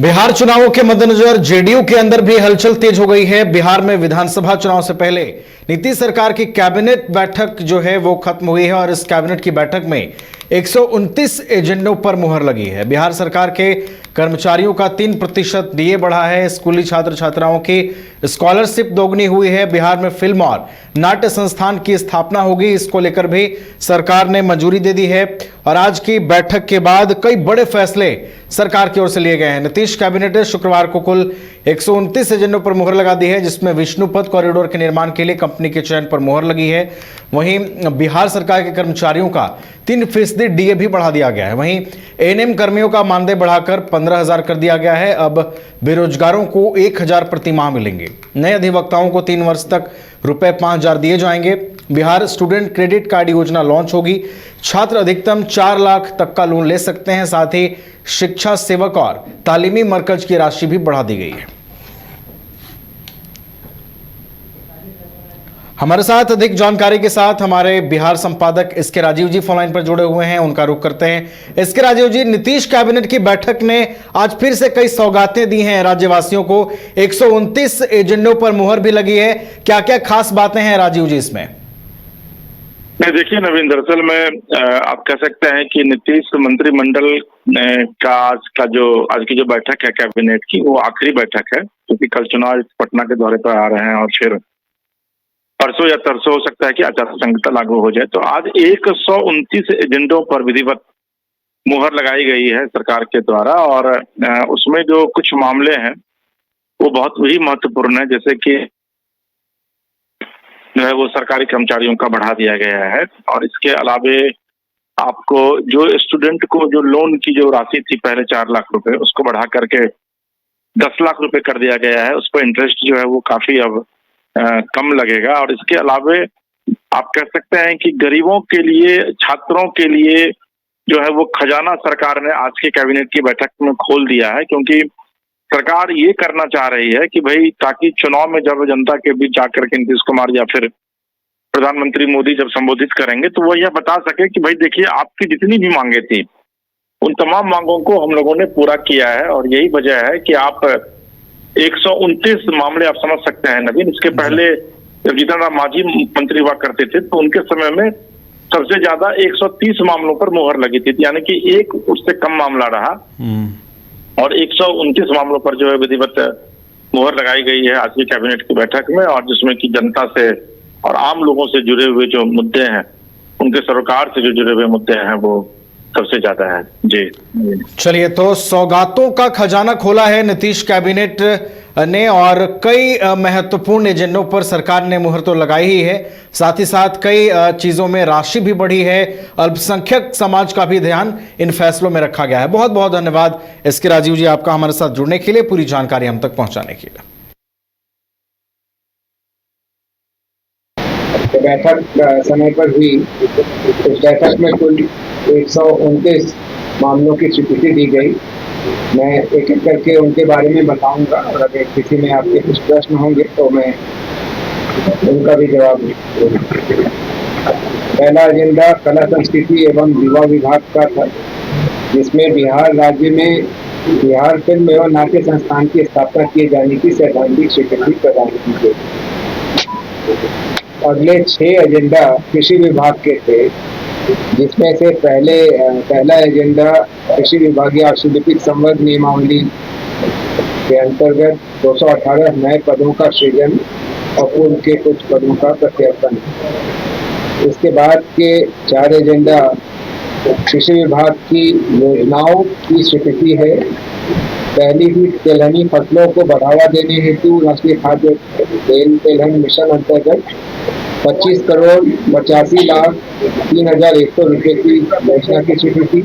बिहार चुनावों के मद्देनजर जेडीयू के अंदर भी हलचल तेज हो गई है। बिहार में विधानसभा चुनाव से पहले नीतीश सरकार की कैबिनेट बैठक जो है वो खत्म हुई है और इस कैबिनेट की बैठक में 129 एजेंडों पर मुहर लगी है। बिहार सरकार के कर्मचारियों का 3% डीए बढ़ा है। स्कूली छात्र छात्राओं की स्कॉलरशिप दोगुनी हुई है। बिहार में फिल्म और नाट्य संस्थान की स्थापना होगी, इसको लेकर भी सरकार ने मंजूरी दे दी है। और आज की बैठक के बाद कई बड़े फैसले सरकार की ओर से लिए गए हैं। नीतीश कैबिनेट ने शुक्रवार को कुल 129 एजेंडों पर मुहर लगा दी है, जिसमें विष्णुपद कॉरिडोर के निर्माण के लिए कंपनी के चयन पर मुहर लगी है। वहीं बिहार सरकार के कर्मचारियों का 3% डीए भी बढ़ा दिया गया है। वहीं एएनएम कर्मियों का मानदेय बढ़ाकर 15,000 कर दिया गया है। अब बेरोजगारों को 1,000 प्रति माह मिलेंगे। नए अधिवक्ताओं को 3 वर्ष तक रुपए 5,000 दिए जाएंगे। बिहार स्टूडेंट क्रेडिट कार्ड योजना लॉन्च होगी। छात्र अधिकतम 4 लाख तक का लोन ले सकते हैं। साथ ही शिक्षा सेवक और तालीमी मरकज की राशि भी बढ़ा दी गई है। हमारे साथ अधिक जानकारी के साथ हमारे बिहार संपादक एसके राजीव जी फोन लाइन पर जुड़े हुए हैं, उनका रुख करते हैं। एसके राजीव जी, नीतीश कैबिनेट की बैठक ने आज फिर से कई सौगातें दी हैं राज्यवासियों को। 129 एजेंडों पर मुहर भी लगी है। क्या क्या खास बातें हैं राजीव जी इसमें? नहीं, देखिए नवीन, दरअसल में आप कह सकते हैं कि नीतीश मंत्रिमंडल का आज की जो बैठक है कैबिनेट की, वो आखिरी बैठक है, क्योंकि कल चुनाव पटना के दौरे पर आ रहे हैं और फिर परसों या तरसों हो सकता है कि आचार संहिता लागू हो जाए। तो आज 129 एजेंडों पर विधिवत मुहर लगाई गई है सरकार के द्वारा। और उसमें जो कुछ मामले हैं वो बहुत ही महत्वपूर्ण है, जैसे कि जो है वो सरकारी कर्मचारियों का बढ़ा दिया गया है। और इसके अलावे आपको जो स्टूडेंट को जो लोन की जो राशि थी पहले 4 लाख रुपए, उसको बढ़ा करके 10 लाख रुपए कर दिया गया है। उस पर इंटरेस्ट जो है वो काफी अब कम लगेगा। और इसके अलावे आप कह सकते हैं कि गरीबों के लिए, छात्रों के लिए जो है वो खजाना सरकार ने आज के कैबिनेट की बैठक में खोल दिया है, क्योंकि सरकार ये करना चाह रही है कि भाई ताकि चुनाव में जब जनता के बीच जाकर के नीतीश कुमार या फिर प्रधानमंत्री मोदी जब संबोधित करेंगे तो वो यह बता सके कि भाई देखिए, आपकी जितनी भी मांगे थी उन तमाम मांगों को हम लोगों ने पूरा किया है। और यही वजह है कि आप 129 मामले आप समझ सकते हैं नवीन। इसके पहले जब जीतन राम मांझी मंत्री हुआ करते थे तो उनके समय में सबसे ज्यादा 130 मामलों पर मुहर लगी थी, यानी कि एक उससे कम मामला रहा। और 129 मामलों पर जो है विधिवत मुहर लगाई गई है आज की कैबिनेट की बैठक में, और जिसमें कि जनता से और आम लोगों से जुड़े हुए जो मुद्दे हैं, उनके सरकार से जो जुड़े हुए मुद्दे हैं, वो सबसे ज्यादा है। जी चलिए, तो सौगातों का खजाना खोला है नीतीश कैबिनेट ने और कई महत्वपूर्ण एजेंडों पर सरकार ने मुहर तो लगाई ही है। साथ ही साथ कई चीजों में राशि भी बढ़ी है। अल्पसंख्यक समाज का भी ध्यान इन फैसलों में रखा गया है। बहुत बहुत धन्यवाद एसके राजीव जी आपका हमारे साथ जुड़ने के लिए, पूरी जानकारी हम तक पहुंचाने के लिए। बैठक समय पर हुई। इस बैठक में कुल 129 मामलों की स्वीकृति दी गई। मैं एक एक करके उनके बारे में बताऊंगा, और अगर किसी में आपके कुछ प्रश्न होंगे तो मैं उनका भी जवाब दूंगा। पहला एजेंडा कला संस्कृति एवं युवा विभाग का था, जिसमें बिहार राज्य में बिहार फिल्म एवं नाट्य संस्थान की स्थापना किए जाने की सैद्धांतिक स्वीकृति प्रदान की गई। अगले 6 एजेंडा कृषि विभाग के थे, जिसमें से पहला एजेंडा कृषि विभागीय आशुलिपिक संवर्ग नियमावली के अंतर्गत 218 नए पदों का सृजन और पूर्व के कुछ पदों का प्रत्यार्पण। इसके बाद के 4 एजेंडा कृषि विभाग की योजनाओं की स्वीकृति है। पहली ही तिलहनी फसलों को बढ़ावा देने हेतु राष्ट्रीय खाद्य तेलहन मिशन अंतर्गत 25 करोड़ 85 लाख 3,100 रुपये की योजना की स्वीकृति।